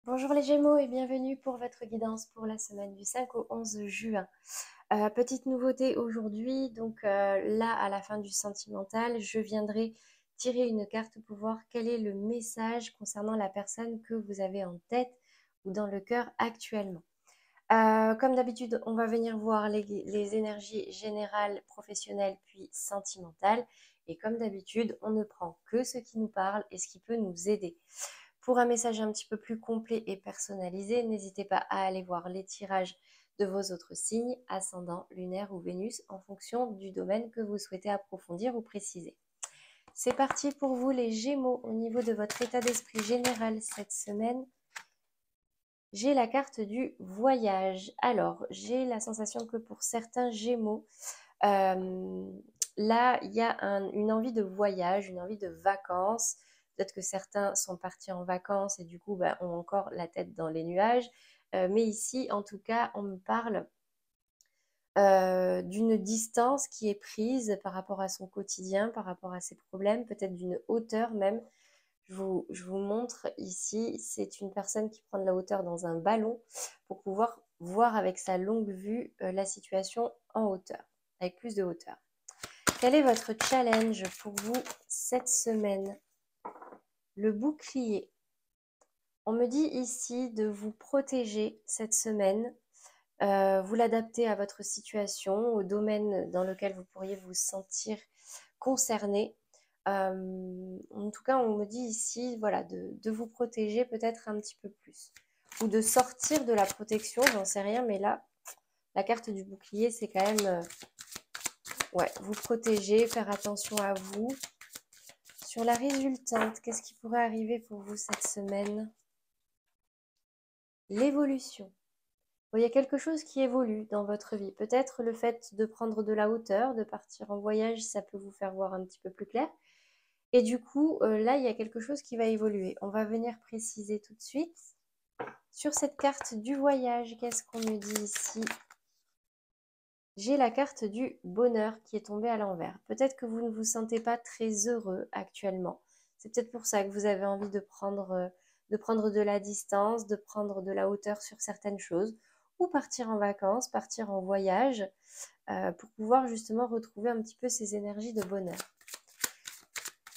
Bonjour les Gémeaux et bienvenue pour votre guidance pour la semaine du 5 au 11 juin. Petite nouveauté aujourd'hui, donc là à la fin du sentimental, je viendrai tirer une carte pour voir quel est le message concernant la personne que vous avez en tête ou dans le cœur actuellement. Comme d'habitude, on va venir voir les énergies générales, professionnelles puis sentimentales. Et comme d'habitude, on ne prend que ce qui nous parle et ce qui peut nous aider. Pour un message un petit peu plus complet et personnalisé, n'hésitez pas à aller voir les tirages de vos autres signes, ascendant, lunaire ou Vénus, en fonction du domaine que vous souhaitez approfondir ou préciser. C'est parti pour vous les Gémeaux au niveau de votre état d'esprit général cette semaine. J'ai la carte du voyage. Alors, j'ai la sensation que pour certains Gémeaux, là, il y a une envie de voyage, une envie de vacances. Peut-être que certains sont partis en vacances et du coup ont encore la tête dans les nuages. Mais ici, en tout cas, on me parle d'une distance qui est prise par rapport à son quotidien, par rapport à ses problèmes, peut-être d'une hauteur même. Je vous montre ici, c'est une personne qui prend de la hauteur dans un ballon pour pouvoir voir avec sa longue vue la situation en hauteur, avec plus de hauteur. Quel est votre challenge pour vous cette semaine? Le bouclier. On me dit ici de vous protéger cette semaine. Vous l'adapter à votre situation, au domaine dans lequel vous pourriez vous sentir concerné. En tout cas, on me dit ici voilà, de vous protéger peut-être un petit peu plus. Ou de sortir de la protection, j'en sais rien, mais là, la carte du bouclier, c'est quand même ouais, vous protéger, faire attention à vous. Sur la résultante, qu'est-ce qui pourrait arriver pour vous cette semaine? L'évolution. Il y a quelque chose qui évolue dans votre vie. Peut-être le fait de prendre de la hauteur, de partir en voyage, ça peut vous faire voir un petit peu plus clair. Et du coup, là, il y a quelque chose qui va évoluer. On va venir préciser tout de suite. Sur cette carte du voyage, qu'est-ce qu'on me dit ici? J'ai la carte du bonheur qui est tombée à l'envers. Peut-être que vous ne vous sentez pas très heureux actuellement. C'est peut-être pour ça que vous avez envie de prendre de la distance, de prendre de la hauteur sur certaines choses, ou partir en vacances, partir en voyage, pour pouvoir justement retrouver un petit peu ces énergies de bonheur.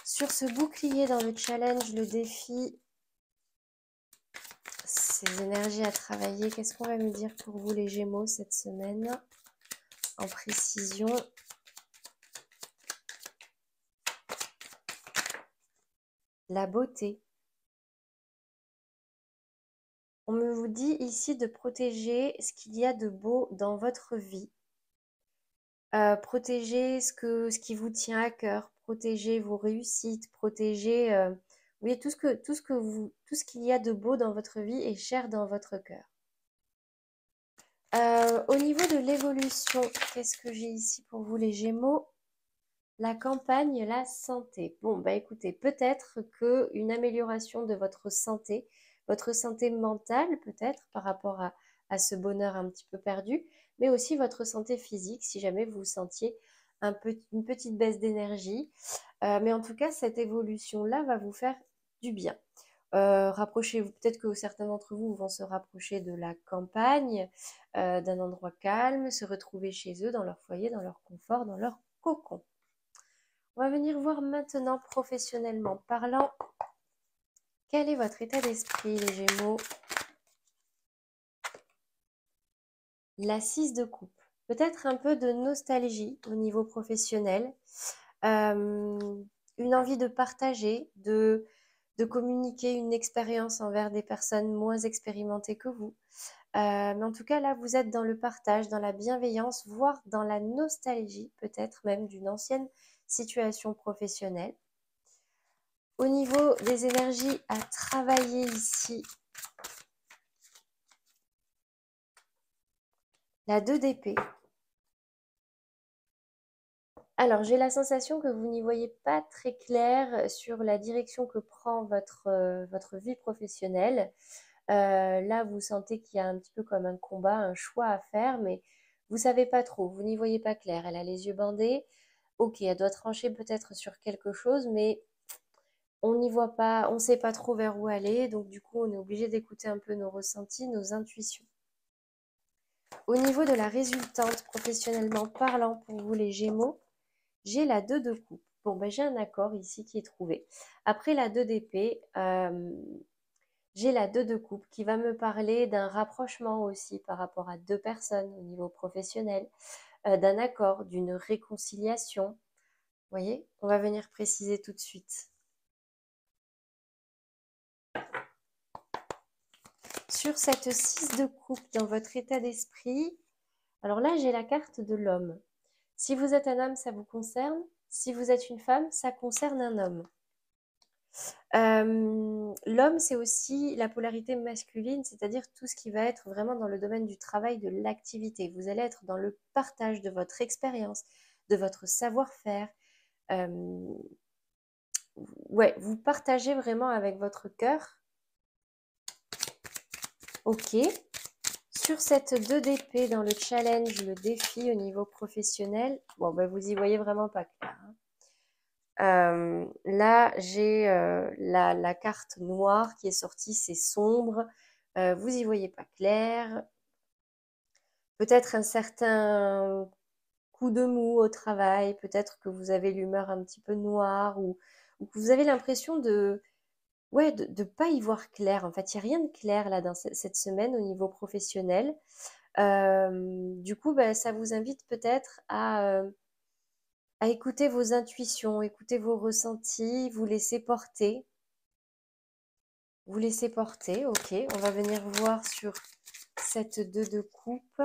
Sur ce bouclier dans le challenge, le défi, ces énergies à travailler, qu'est-ce qu'on va me dire pour vous les Gémeaux cette semaine? En précision, la beauté. On me vous dit ici de protéger ce qu'il y a de beau dans votre vie. Protéger ce qui vous tient à cœur, protéger vos réussites, protéger oui, tout ce qu'il y a de beau dans votre vie est cher dans votre cœur. Au niveau de l'évolution, qu'est-ce que j'ai ici pour vous les Gémeaux? La campagne, la santé. Bon, bah écoutez, peut-être qu'une amélioration de votre santé mentale peut-être par rapport à ce bonheur un petit peu perdu, mais aussi votre santé physique si jamais vous sentiez une petite baisse d'énergie. Mais en tout cas, cette évolution-là va vous faire du bien. Rapprochez-vous, peut-être que certains d'entre vous vont se rapprocher de la campagne, d'un endroit calme, se retrouver chez eux, dans leur foyer, dans leur confort, dans leur cocon. On va venir voir maintenant professionnellement parlant. Quel est votre état d'esprit, les Gémeaux? La 6 de coupe. Peut-être un peu de nostalgie au niveau professionnel. Une envie de partager, de communiquer une expérience envers des personnes moins expérimentées que vous. Mais en tout cas, là, vous êtes dans le partage, dans la bienveillance, voire dans la nostalgie, peut-être même d'une ancienne situation professionnelle. Au niveau des énergies à travailler ici, la 2 d'épée. Alors, j'ai la sensation que vous n'y voyez pas très clair sur la direction que prend votre vie professionnelle. Là, vous sentez qu'il y a un petit peu comme un combat, un choix à faire, mais vous savez pas trop, vous n'y voyez pas clair. Elle a les yeux bandés. Ok, elle doit trancher peut-être sur quelque chose, mais On n'y voit pas, on ne sait pas trop vers où aller, donc du coup, on est obligé d'écouter un peu nos ressentis, nos intuitions. Au niveau de la résultante, professionnellement parlant, pour vous les Gémeaux, j'ai la 2 de coupe. Bon, ben, j'ai un accord ici qui est trouvé. Après la 2 d'épée, j'ai la 2 de coupe qui va me parler d'un rapprochement aussi par rapport à deux personnes au niveau professionnel, d'un accord, d'une réconciliation. Vous voyez, on va venir préciser tout de suite. Sur cette 6 de coupe dans votre état d'esprit, alors là, j'ai la carte de l'homme. Si vous êtes un homme, ça vous concerne. Si vous êtes une femme, ça concerne un homme. L'homme, c'est aussi la polarité masculine, c'est-à-dire tout ce qui va être vraiment dans le domaine du travail, de l'activité. Vous allez être dans le partage de votre expérience, de votre savoir-faire. Ouais, vous partagez vraiment avec votre cœur. Ok. Sur cette 2 d'épée dans le challenge, le défi au niveau professionnel, bon, ben, vous y voyez vraiment pas clair. Là, j'ai la carte noire qui est sortie, c'est sombre. Vous y voyez pas clair. Peut-être un certain coup de mou au travail. Peut-être que vous avez l'humeur un petit peu noire ou que vous avez l'impression de ouais, de pas y voir clair. En fait, il n'y a rien de clair là dans cette semaine au niveau professionnel. Du coup, bah, ça vous invite peut-être à écouter vos intuitions, écouter vos ressentis, vous laisser porter. Vous laissez porter, ok. On va venir voir sur cette 2 de coupe.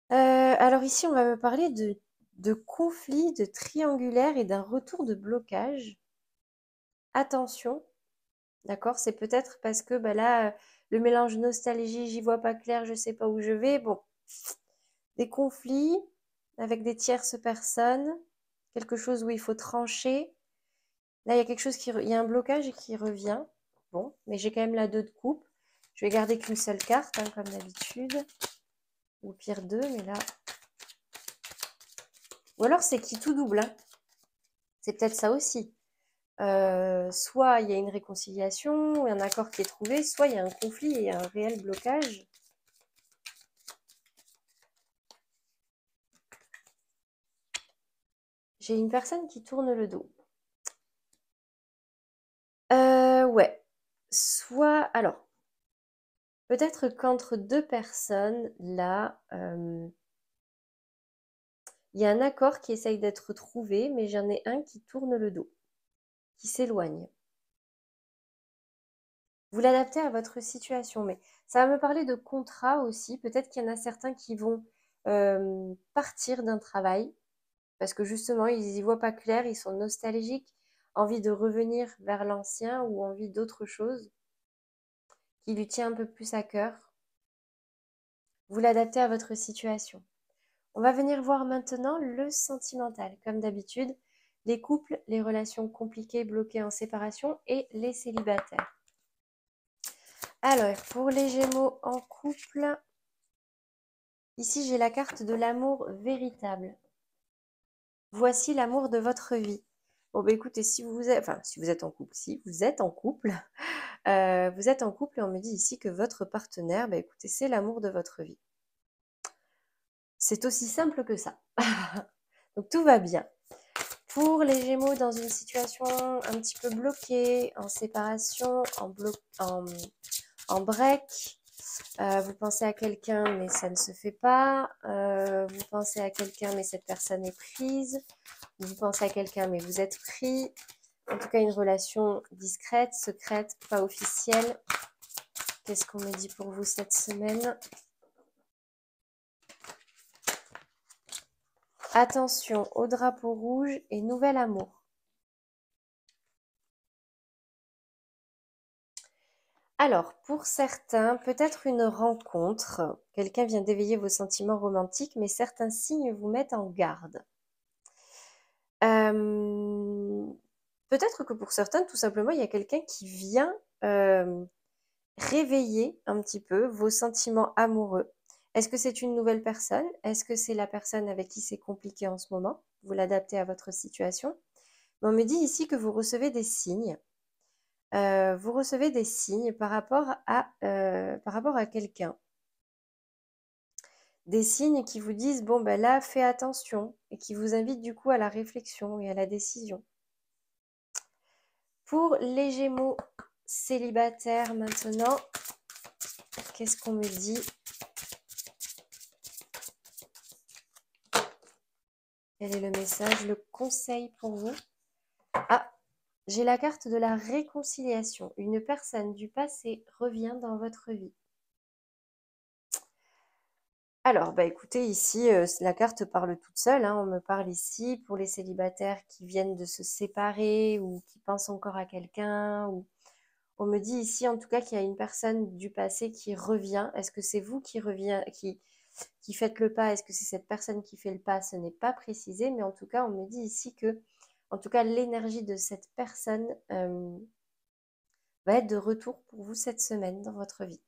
Alors ici, on va me parler de conflit, de triangulaire et d'un retour de blocage. Attention, d'accord? C'est peut-être parce que bah là, le mélange nostalgie, j'y vois pas clair, je sais pas où je vais. Bon, des conflits avec des tierces personnes, quelque chose où il faut trancher. Là, il y a quelque chose il y a un blocage qui revient. Bon, mais j'ai quand même la 2 de coupe. Je vais garder qu'une seule carte, hein, comme d'habitude. Ou pire 2, mais là... Ou alors c'est qui tout double, hein. C'est peut-être ça aussi. Soit il y a une réconciliation, un accord qui est trouvé, soit il y a un conflit et un réel blocage. J'ai une personne qui tourne le dos. Ouais. Soit... Alors, peut-être qu'entre deux personnes, là... il y a un accord qui essaye d'être trouvé, mais j'en ai un qui tourne le dos, qui s'éloigne. Vous l'adaptez à votre situation, mais ça va me parler de contrat aussi. Peut-être qu'il y en a certains qui vont partir d'un travail parce que justement, ils n'y voient pas clair, ils sont nostalgiques, envie de revenir vers l'ancien ou envie d'autre chose qui lui tient un peu plus à cœur. Vous l'adaptez à votre situation. On va venir voir maintenant le sentimental. Comme d'habitude, les couples, les relations compliquées, bloquées en séparation et les célibataires. Alors, pour les Gémeaux en couple, ici j'ai la carte de l'amour véritable. Voici l'amour de votre vie. Bon, bah écoutez, si vous êtes en couple, si vous êtes en couple, vous êtes en couple et on me dit ici que votre partenaire, bah écoutez, c'est l'amour de votre vie. C'est aussi simple que ça. Donc tout va bien. Pour les Gémeaux dans une situation un petit peu bloquée, en séparation, en break, vous pensez à quelqu'un mais ça ne se fait pas, vous pensez à quelqu'un mais cette personne est prise, vous pensez à quelqu'un mais vous êtes pris, en tout cas une relation discrète, secrète, pas officielle. Qu'est-ce qu'on me dit pour vous cette semaine? Attention au drapeau rouge et nouvel amour. Alors, pour certains, peut-être une rencontre. Quelqu'un vient d'éveiller vos sentiments romantiques, mais certains signes vous mettent en garde. Peut-être que pour certains, tout simplement, il y a quelqu'un qui vient réveiller un petit peu vos sentiments amoureux. Est-ce que c'est une nouvelle personne? Est-ce que c'est la personne avec qui c'est compliqué en ce moment? Vous l'adaptez à votre situation. Mais on me dit ici que vous recevez des signes. Vous recevez des signes par rapport à quelqu'un. Des signes qui vous disent, bon, ben là, fais attention, et qui vous invitent du coup à la réflexion et à la décision. Pour les Gémeaux célibataires maintenant, qu'est-ce qu'on me dit? Quel est le message, le conseil pour vous? Ah, j'ai la carte de la réconciliation. Une personne du passé revient dans votre vie. Alors, bah écoutez, ici, la carte parle toute seule, hein. On me parle ici pour les célibataires qui viennent de se séparer ou qui pensent encore à quelqu'un. Ou... On me dit ici, en tout cas, qu'il y a une personne du passé qui revient. Est-ce que c'est vous qui qui faites le pas? Est-ce que c'est cette personne qui fait le pas? Ce n'est pas précisé, mais en tout cas, on me dit ici que, en tout cas, l'énergie de cette personne va être de retour pour vous cette semaine dans votre vie.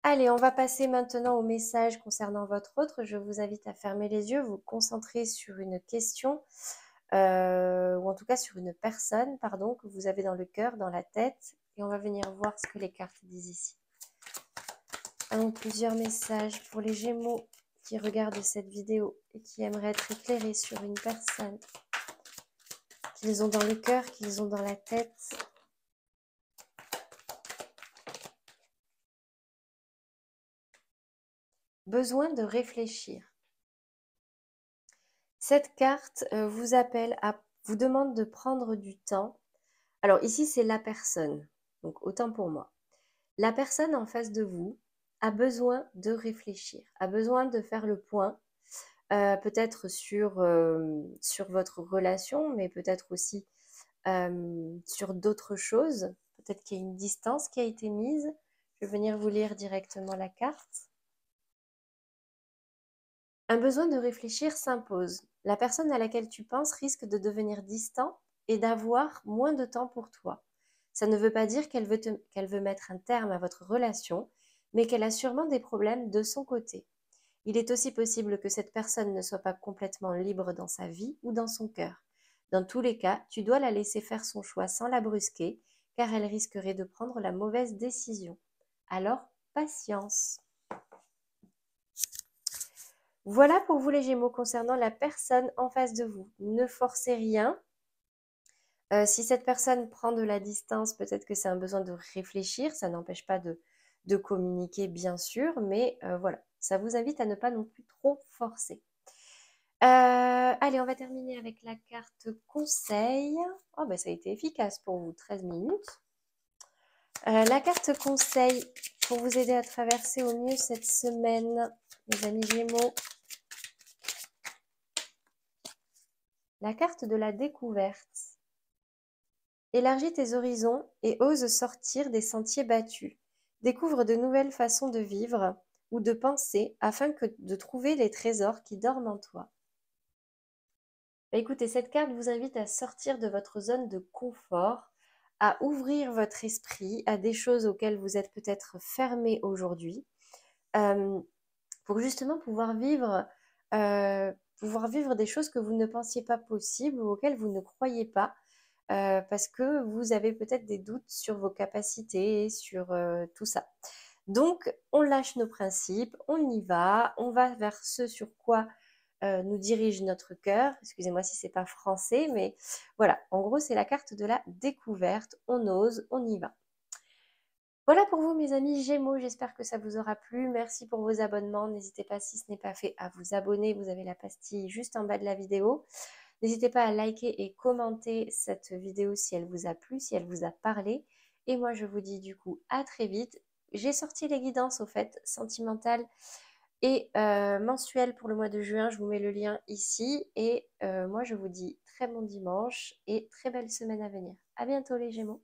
Allez, on va passer maintenant au message concernant votre autre. Je vous invite à fermer les yeux, vous concentrer sur une question, ou en tout cas sur une personne, pardon, que vous avez dans le cœur, dans la tête. Et on va venir voir ce que les cartes disent ici. Alors, plusieurs messages pour les Gémeaux qui regardent cette vidéo et qui aimeraient être éclairés sur une personne qu'ils ont dans le cœur, qu'ils ont dans la tête. Besoin de réfléchir. Cette carte vous appelle vous demande de prendre du temps. Alors ici, c'est la personne, donc autant pour moi. La personne en face de vous a besoin de réfléchir, a besoin de faire le point, peut-être sur votre relation, mais peut-être aussi sur d'autres choses. Peut-être qu'il y a une distance qui a été mise. Je vais venir vous lire directement la carte. Un besoin de réfléchir s'impose. La personne à laquelle tu penses risque de devenir distant et d'avoir moins de temps pour toi. Ça ne veut pas dire qu'elle veut mettre un terme à votre relation, mais qu'elle a sûrement des problèmes de son côté. Il est aussi possible que cette personne ne soit pas complètement libre dans sa vie ou dans son cœur. Dans tous les cas, tu dois la laisser faire son choix sans la brusquer, car elle risquerait de prendre la mauvaise décision. Alors, patience. Voilà pour vous les Gémeaux concernant la personne en face de vous. Ne forcez rien. Si cette personne prend de la distance, peut-être que c'est un besoin de réfléchir. Ça n'empêche pas de communiquer, bien sûr, mais voilà, ça vous invite à ne pas non plus trop forcer. Allez, on va terminer avec la carte conseil. Oh, ben ça a été efficace pour vous, 13 minutes. La carte conseil pour vous aider à traverser au mieux cette semaine, les amis Gémeaux. La carte de la découverte. Élargis tes horizons et ose sortir des sentiers battus. Découvre de nouvelles façons de vivre ou de penser afin de trouver les trésors qui dorment en toi. Écoutez, cette carte vous invite à sortir de votre zone de confort, à ouvrir votre esprit à des choses auxquelles vous êtes peut-être fermé aujourd'hui, pour justement pouvoir vivre des choses que vous ne pensiez pas possibles ou auxquelles vous ne croyez pas, parce que vous avez peut-être des doutes sur vos capacités, sur tout ça. Donc, on lâche nos principes, on y va, on va vers ce sur quoi nous dirige notre cœur. Excusez-moi si c'est pas français, mais voilà, en gros, c'est la carte de la découverte. On ose, on y va. Voilà pour vous, mes amis Gémeaux. J'espère que ça vous aura plu. Merci pour vos abonnements. N'hésitez pas, si ce n'est pas fait, à vous abonner. Vous avez la pastille juste en bas de la vidéo. N'hésitez pas à liker et commenter cette vidéo si elle vous a plu, si elle vous a parlé. Et moi, je vous dis du coup à très vite. J'ai sorti les guidances, au fait, sentimentales et mensuelles pour le mois de juin. Je vous mets le lien ici. Et moi, je vous dis très bon dimanche et très belle semaine à venir. À bientôt les Gémeaux.